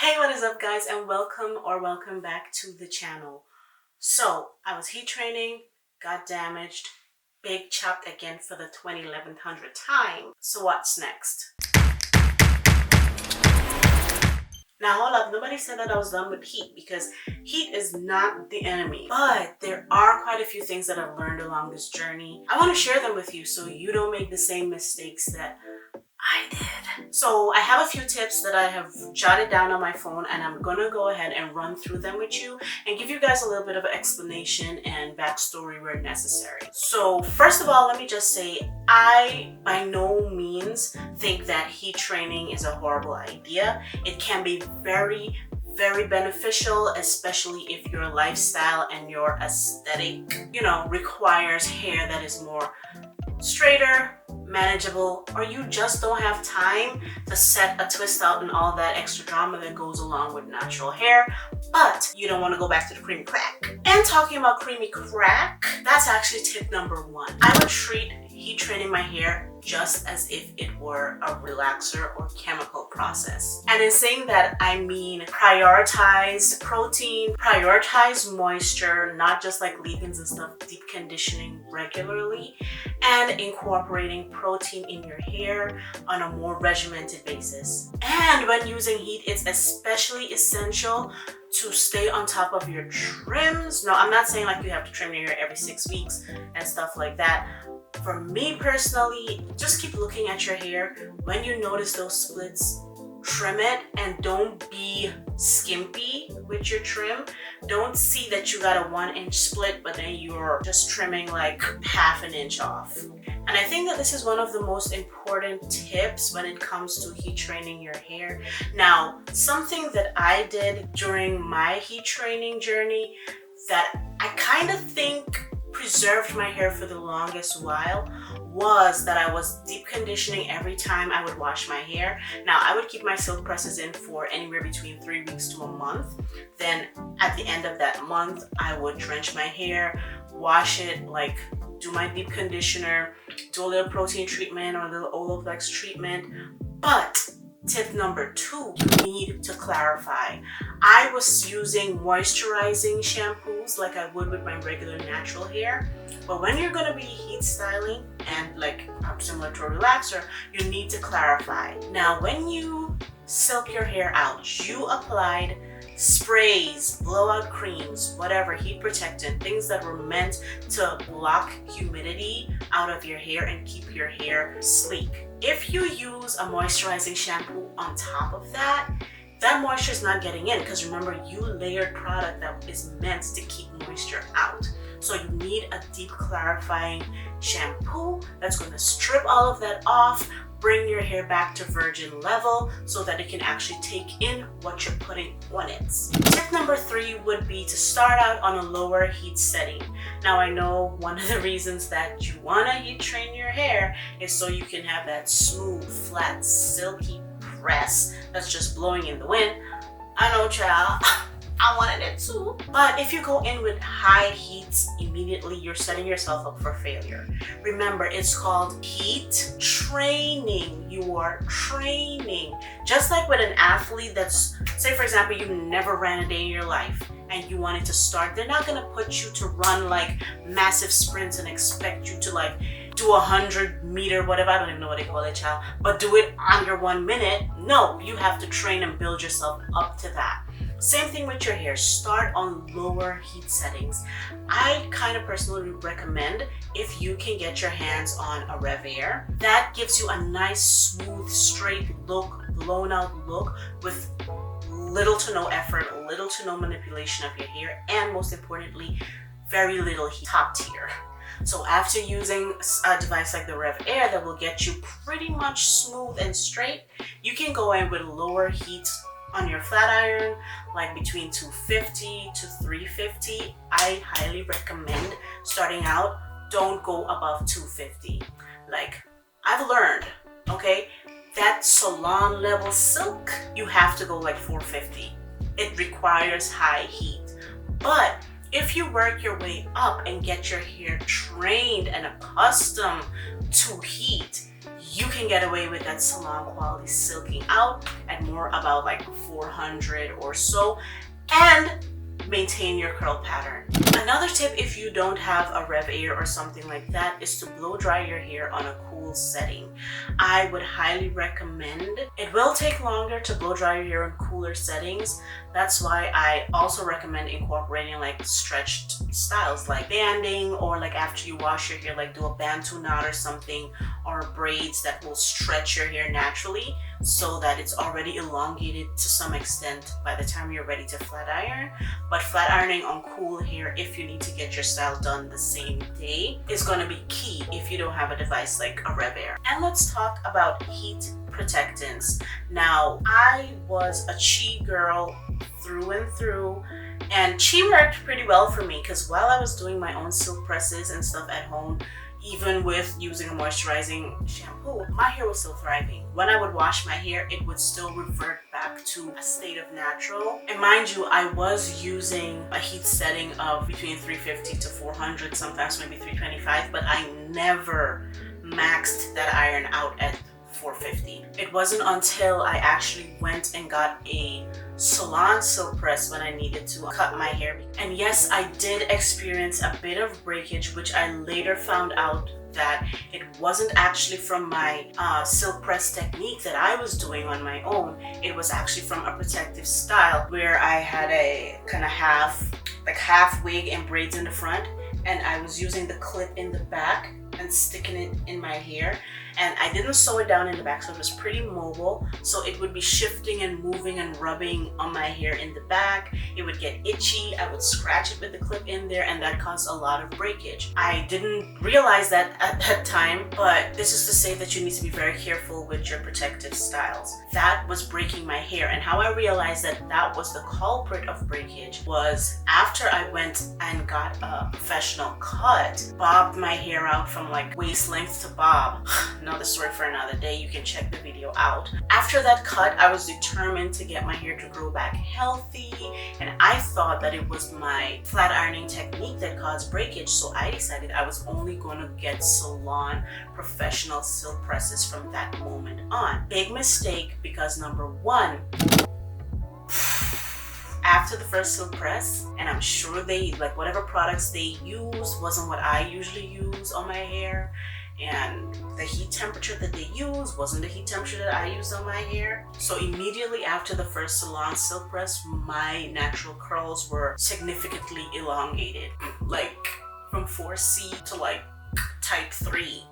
Hey, what is up guys, and welcome back to the channel. So I was heat training, got damaged, big chopped again for the 1100th time. So what's next? Now hold up, nobody said that I was done with heat, because heat is not the enemy. But there are quite a few things that I've learned along this journey. I want to share them with you so you don't make the same mistakes that I did. So I have a few tips that I have jotted down on my phone, and I'm gonna go ahead and run through them with you and give you guys a little bit of an explanation and backstory where necessary. So first of all, let me just say, I by no means think that heat training is a horrible idea. It can be very beneficial, especially if your lifestyle and your aesthetic, requires hair that is more straighter, manageable, or you just don't have time to set a twist out and all that extra drama that goes along with natural hair, but you don't want to go back to the creamy crack. And talking about creamy crack, that's actually tip number one. I would treat heat training my hair just as if it were a relaxer or chemical process. And in saying that, I mean prioritize protein, prioritize moisture, not just like leave-ins and stuff, deep conditioning regularly, and incorporating protein in your hair on a more regimented basis. And when using heat, it's especially essential to stay on top of your trims. No, I'm not saying like you have to trim your hair every 6 weeks and stuff like that. For me personally, just keep looking at your hair. When you notice those splits, trim it, and don't be skimpy with your trim. Don't see that you got a 1-inch split, but then you're just trimming like half an inch off. And I think that this is one of the most important tips when it comes to heat training your hair. Now, something that I did during my heat training journey that I kind of think preserved my hair for the longest while was that I was deep conditioning every time I would wash my hair. Now, I would keep my silk presses in for anywhere between 3 weeks to a month. Then at the end of that month, I would drench my hair, wash it, like do my deep conditioner, do a little protein treatment or a little Olaplex treatment. But tip number 2, you need to clarify. I was using moisturizing shampoos like I would with my regular natural hair. But when you're gonna be heat styling and like similar to a relaxer, you need to clarify. Now, when you silk your hair out, you applied sprays, blowout creams, whatever, heat protectant, things that were meant to block humidity out of your hair and keep your hair sleek. If you use a moisturizing shampoo on top of that, that moisture is not getting in, because remember, you layered product that is meant to keep moisture out. So you need a deep clarifying shampoo that's going to strip all of that off, bring your hair back to virgin level so that it can actually take in what you're putting on it. Tip number 3 would be to start out on a lower heat setting. Now, I know one of the reasons that you want to heat train your hair is so you can have that smooth, flat, silky press that's just blowing in the wind. I know, child. I wanted it too. But if you go in with high heats immediately, you're setting yourself up for failure. Remember, it's called heat training. You are training. Just like with an athlete that's, say for example, you never ran a day in your life and you wanted to start, they're not gonna put you to run like massive sprints and expect you to like do 100-meter, whatever, I don't even know what they call it, child, but do it under 1 minute. No, you have to train and build yourself up to that. Same thing with your hair. Start on lower heat settings. I kind of personally recommend if you can get your hands on a Rev Air. That gives you a nice, smooth, straight look, blown out look with little to no effort, little to no manipulation of your hair, and most importantly, very little heat. Top tier. So after using a device like the Rev Air that will get you pretty much smooth and straight, you can go in with lower heat on your flat iron, like between 250 to 350. I highly recommend starting out. Don't go above 250. Like, I've learned, okay, that salon level silk, you have to go like 450. It requires high heat. But if you work your way up and get your hair trained and accustomed to heat, you can get away with that salon quality silking out at more about like 400 or so and maintain your curl pattern. Another tip, if you don't have a rev air or something like that, is to blow dry your hair on a cool setting. I would highly recommend. It will take longer to blow dry your hair in cooler settings. That's why I also recommend incorporating like stretched styles like banding, or like after you wash your hair, like do a bantu knot or something, or braids that will stretch your hair naturally so that it's already elongated to some extent by the time you're ready to flat iron. But flat ironing on cool hair, if you need to get your style done the same day, is going to be key if you don't have a device like a rev air. And let's talk about heat protectants. Now, I was a chi girl through and through, and chi worked pretty well for me because while I was doing my own silk presses and stuff at home, even with using a moisturizing shampoo, my hair was still thriving. When I would wash my hair, it would still revert back to a state of natural. And mind you, I was using a heat setting of between 350 to 400, sometimes maybe 325, but I never maxed that iron out at 450. It wasn't until I actually went and got a salon silk press when I needed to cut my hair. And yes, I did experience a bit of breakage, which I later found out that it wasn't actually from my silk press technique that I was doing on my own. It was actually from a protective style where I had a kind of half wig and braids in the front, and I was using the clip in the back and sticking it in my hair, and I didn't sew it down in the back, so it was pretty mobile, so it would be shifting and moving and rubbing on my hair in the back. It would get itchy, I would scratch it with the clip in there, and that caused a lot of breakage. I didn't realize that at that time, but this is to say that you need to be very careful with your protective styles. That was breaking my hair, and how I realized that that was the culprit of breakage was after I went and got a professional cut, bobbed my hair out from like waist length to bob. Another story for another day, you can check the video out. After that cut, I was determined to get my hair to grow back healthy, and I thought that it was my flat ironing technique that caused breakage, so I decided I was only going to get salon professional silk presses from that moment on. Big mistake, because number one, after the first silk press, and I'm sure they, like whatever products they use wasn't what I usually use on my hair, and the heat temperature that they use wasn't the heat temperature that I used on my hair. So immediately after the first salon silk press, my natural curls were significantly elongated, like from 4C to like type 3.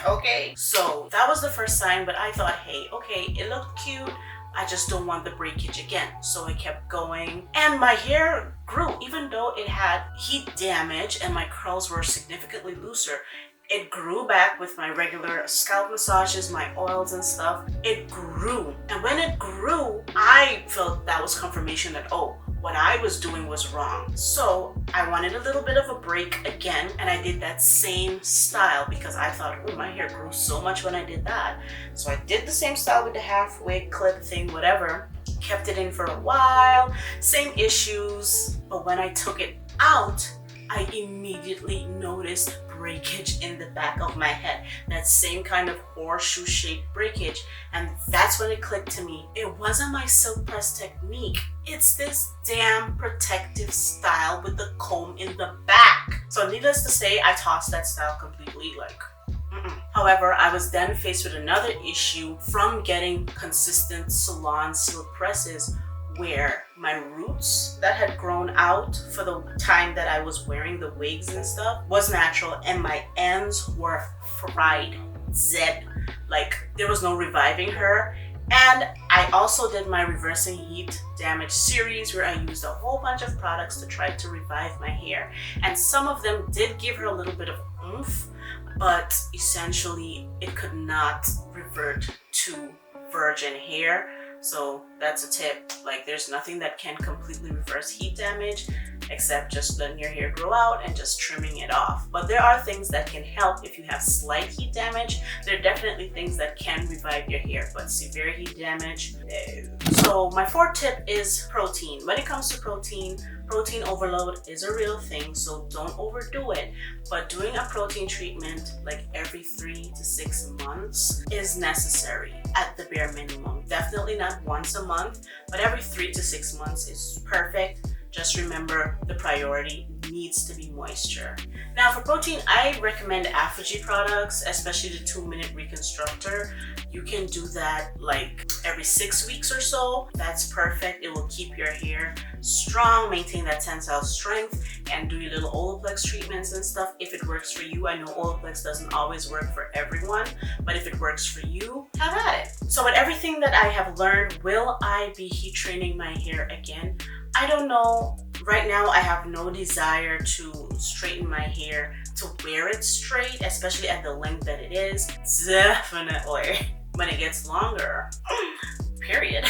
Okay, so that was the first sign, but I thought, hey, okay, it looked cute, I just don't want the breakage again. So I kept going, and my hair grew. Even though it had heat damage and my curls were significantly looser, it grew back with my regular scalp massages, my oils and stuff. It grew, and when it grew, I felt that was confirmation that, oh, what I was doing was wrong. So I wanted a little bit of a break again, and I did that same style because I thought, oh, my hair grew so much when I did that. So I did the same style with the half wig clip thing, whatever, kept it in for a while, same issues. But when I took it out, I immediately noticed breakage in the back of my head, that same kind of horseshoe shaped breakage. And that's when it clicked to me, it wasn't my silk press technique, it's this damn protective style with the comb in the back. So needless to say, I tossed that style completely, like However, I was then faced with another issue from getting consistent salon silk presses, where my roots that had grown out for the time that I was wearing the wigs and stuff was natural, and my ends were fried, zed, like there was no reviving her. And I also did my reversing heat damage series where I used a whole bunch of products to try to revive my hair, and some of them did give her a little bit of oomph, but essentially it could not revert to virgin hair. So that's a tip, like there's nothing that can completely reverse heat damage. except just letting your hair grow out and just trimming it off. But there are things that can help if you have slight heat damage. There are definitely things that can revive your hair, but severe heat damage, no. So my fourth tip is protein. When it comes to protein overload is a real thing, so don't overdo it. But doing a protein treatment like every 3 to 6 months is necessary at the bare minimum. Definitely not once a month, but every 3 to 6 months is perfect. Just remember, the priority needs to be moisture. Now for protein, I recommend Apogee products, especially the 2-minute reconstructor. You can do that like every 6 weeks or so. That's perfect. It will keep your hair strong, maintain that tensile strength, and do your little Olaplex treatments and stuff if it works for you. I know Olaplex doesn't always work for everyone, but if it works for you, have at it. So with everything that I have learned, will I be heat training my hair again? I don't know. Right now, I have no desire to straighten my hair to wear it straight, especially at the length that it is. Definitely when it gets longer, period.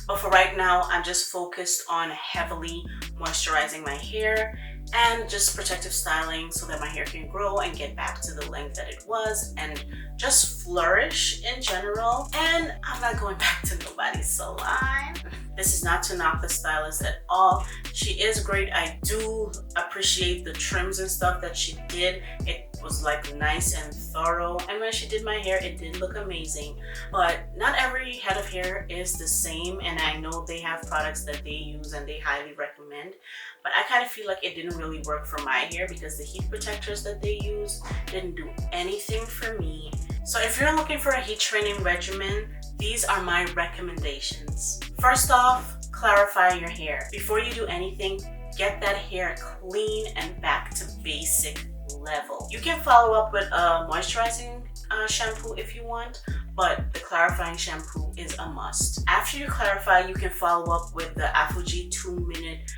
But for right now, I'm just focused on heavily moisturizing my hair and just protective styling so that my hair can grow and get back to the length that it was and just flourish in general. And I'm not going back to nobody's salon. This is not to knock the stylist at all. She is great. I do appreciate the trims and stuff that she did. It was like nice and thorough, and when she did my hair, it did look amazing. But not every head of hair is the same, and I know they have products that they use and they highly recommend, but I kind of feel like it didn't really work for my hair because the heat protectors that they use didn't do anything for me. So if you're looking for a heat training regimen, these are my recommendations. First off, clarify your hair. Before you do anything, get that hair clean and back to basic level. You can follow up with a moisturizing shampoo if you want, but the clarifying shampoo is a must. After you clarify, you can follow up with the Apogee 2-minute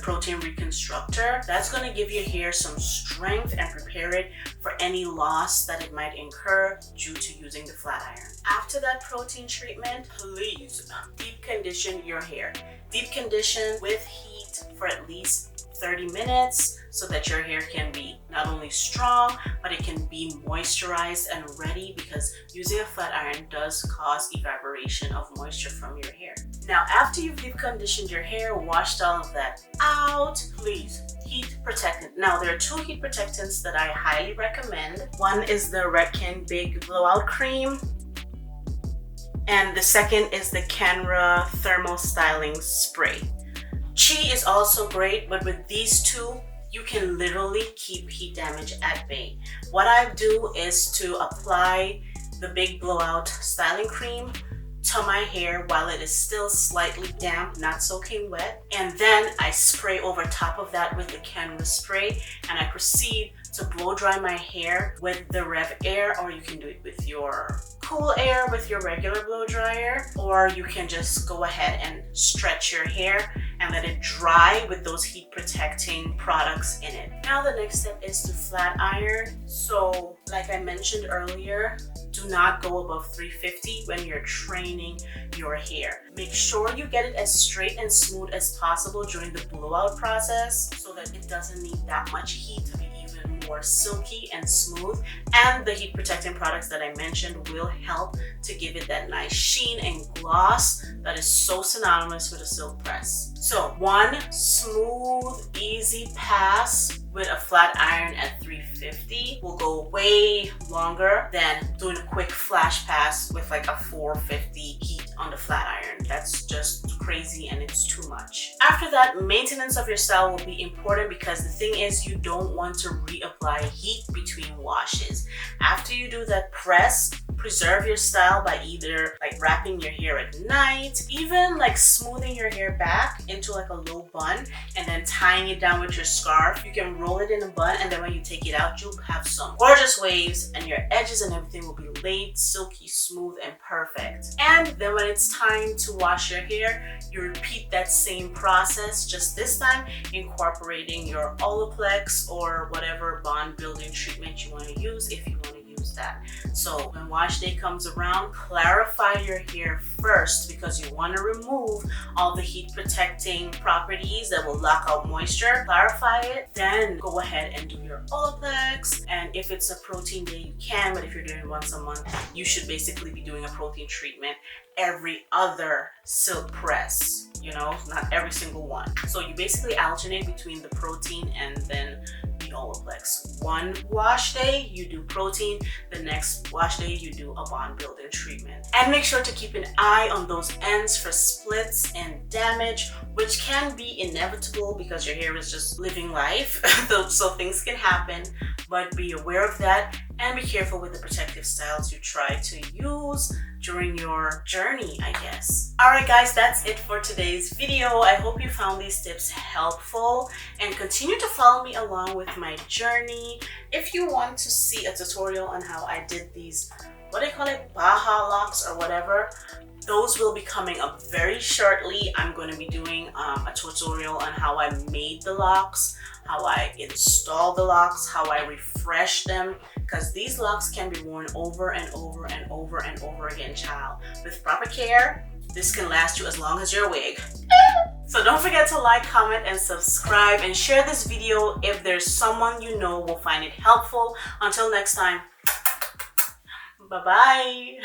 protein reconstructor. That's going to give your hair some strength and prepare it for any loss that it might incur due to using the flat iron. After that protein treatment, please deep condition your hair. Deep condition with heat for at least 30 minutes so that your hair can be not only strong, but it can be moisturized and ready, because using a flat iron does cause evaporation of moisture from your hair. Now, after you've deep conditioned your hair, washed all of that out, please heat protectant. Now, there are 2 heat protectants that I highly recommend. One is the Redken Big Blowout Cream, and the second is the Kenra Thermal Styling Spray. Chi is also great, but with these 2, you can literally keep heat damage at bay. What I do is to apply the Big Blowout Styling Cream to my hair while it is still slightly damp, not soaking wet. And then I spray over top of that with the Kenra spray, and I proceed to blow dry my hair with the Rev Air, or you can do it with your Cool Air with your regular blow dryer, or you can just go ahead and stretch your hair and let it dry with those heat protecting products in it. Now the next step is to flat iron. So like I mentioned earlier, do not go above 350 when you're training your hair. Make sure you get it as straight and smooth as possible during the blowout process so that it doesn't need that much heat to be even more silky and smooth. And the heat protecting products that I mentioned will help to give it that nice sheen and gloss that is so synonymous with a silk press. So one smooth, easy pass with a flat iron at 350 will go way longer than doing a quick flash pass with like a 450 heat on the flat iron. That's just crazy and it's too much. After that, maintenance of your style will be important, because the thing is, you don't want to reapply heat between washes. After you do that press, preserve your style by either like wrapping your hair at night, even like smoothing your hair back into like a low bun and then tying it down with your scarf. You can roll it in a bun, and then when you take it out, you'll have some gorgeous waves and your edges and everything will be laid, silky, smooth, and perfect. And then when it's time to wash your hair, you repeat that same process, just this time incorporating your Olaplex or whatever bond building treatment you want to use, if you want to use use that. So when wash day comes around, clarify your hair first because you want to remove all the heat protecting properties that will lock out moisture. Clarify it, then go ahead and do your Olaplex. And if it's a protein day, you can, but if you're doing once a month, you should basically be doing a protein treatment every other silk press, you know, not every single one. So you basically alternate between the protein and then the Olaplex. One wash day you do protein, the next wash day you do a bond building treatment. And make sure to keep an eye on those ends for splits and damage, which can be inevitable because your hair is just living life. So things can happen, but be aware of that and be careful with the protective styles you try to use during your journey, I guess. Alright guys, that's it for today's video. I hope you found these tips helpful and continue to follow me along with my journey. If you want to see a tutorial on how I did these, what do you call it, Baja locks or whatever, those will be coming up very shortly. I'm going to be doing a tutorial on how I made the locks, how I install the locks, how I refresh them, because these locks can be worn over and over and over and over again, child. With proper care, this can last you as long as your wig. So don't forget to like, comment, and subscribe, and share this video if there's someone you know will find it helpful. Until next time, bye-bye.